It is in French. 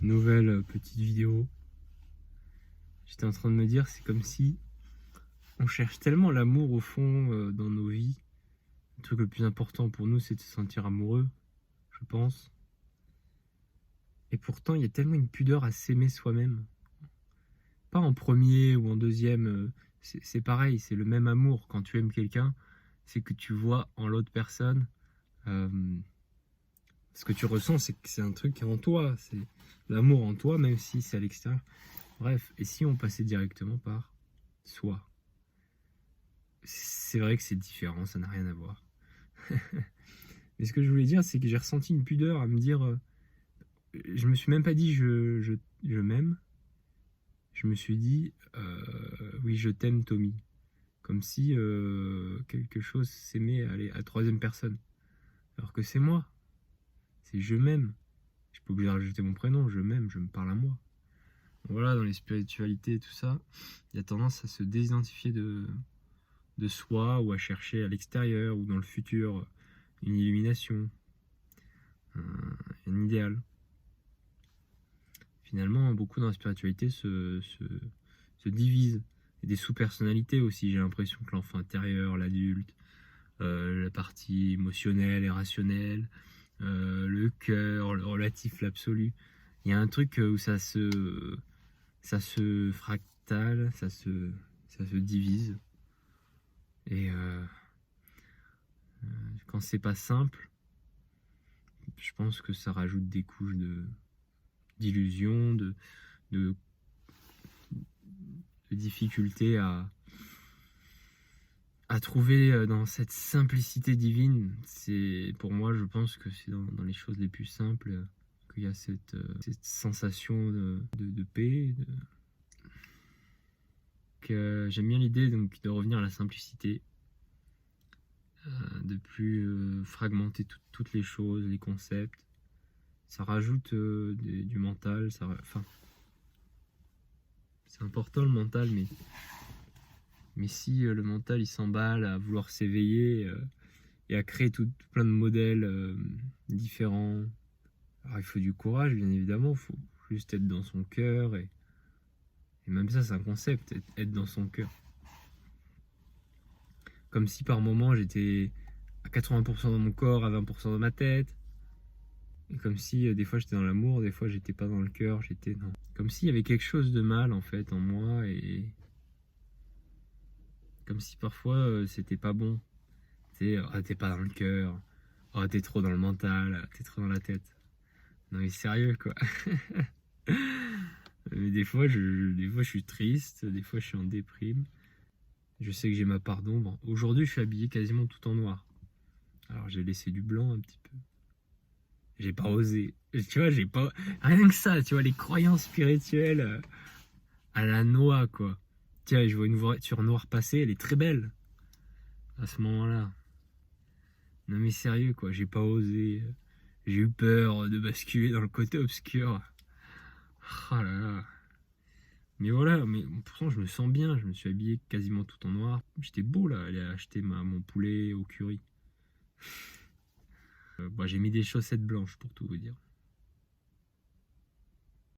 Nouvelle petite vidéo. J'étais en train de me dire, c'est comme si on cherche tellement l'amour au fond dans nos vies. Le truc le plus important pour nous, c'est de se sentir amoureux, je pense. Et pourtant, il y a tellement une pudeur à s'aimer soi-même. Pas en premier ou en deuxième, c'est pareil, c'est le même amour. Quand tu aimes quelqu'un, c'est que tu vois en l'autre personne ce que tu ressens, c'est que c'est un truc en toi, c'est l'amour en toi, même si c'est à l'extérieur. Bref, et si on passait directement par soi? C'est vrai que c'est différent, ça n'a rien à voir. Mais ce que je voulais dire, c'est que j'ai ressenti une pudeur à me dire, je me suis même pas dit je m'aime, je me suis dit oui, je t'aime, Tommy. Comme si quelque chose s'aimait à la troisième personne. Alors que c'est moi, c'est je m'aime. Je peux pas obligé de rajouter mon prénom, je m'aime, je me parle à moi. Voilà, dans les spiritualités et tout ça, il y a tendance à se désidentifier de soi ou à chercher à l'extérieur ou dans le futur une illumination, un idéal. Finalement, beaucoup dans la spiritualité se divisent. Il y a des sous-personnalités aussi, j'ai l'impression que l'enfant intérieur, l'adulte, la partie émotionnelle et rationnelle, le cœur, le relatif, l'absolu. Il y a un truc où ça se fractale, ça se divise. Et quand c'est pas simple, je pense que ça rajoute des couches d'illusions, de difficultés à trouver dans cette simplicité divine. Pour moi, je pense que c'est dans les choses les plus simples qu'il y a cette sensation de paix. J'aime bien l'idée donc de revenir à la simplicité, de plus fragmenter toutes les choses, les concepts. Ça rajoute du mental, enfin, c'est important le mental, mais si le mental il s'emballe à vouloir s'éveiller et à créer tout plein de modèles différents, alors il faut du courage bien évidemment, il faut juste être dans son cœur et même ça c'est un concept, être dans son cœur. Comme si par moment j'étais à 80% dans mon corps, à 20% dans ma tête. Et comme si des fois j'étais dans l'amour, des fois j'étais pas dans le cœur, j'étais dans... Comme s'il y avait quelque chose de mal en fait en moi et comme si parfois c'était pas bon. Tu sais, oh, t'es pas dans le cœur, oh t'es trop dans le mental, t'es trop dans la tête. Non mais sérieux quoi. Mais des fois je suis triste, des fois je suis en déprime. Je sais que j'ai ma part d'ombre. Aujourd'hui je suis habillé quasiment tout en noir. Alors j'ai laissé du blanc un petit peu. J'ai pas osé. Tu vois, j'ai pas... Rien que ça, tu vois, les croyances spirituelles à la noix, quoi. Tiens, je vois une voiture noire passer, elle est très belle. À ce moment-là. Non mais sérieux, quoi, j'ai pas osé. J'ai eu peur de basculer dans le côté obscur. Oh là là. Mais voilà, mais pourtant je me sens bien, je me suis habillé quasiment tout en noir. J'étais beau là, aller acheter mon poulet au curry. J'ai mis des chaussettes blanches pour tout vous dire.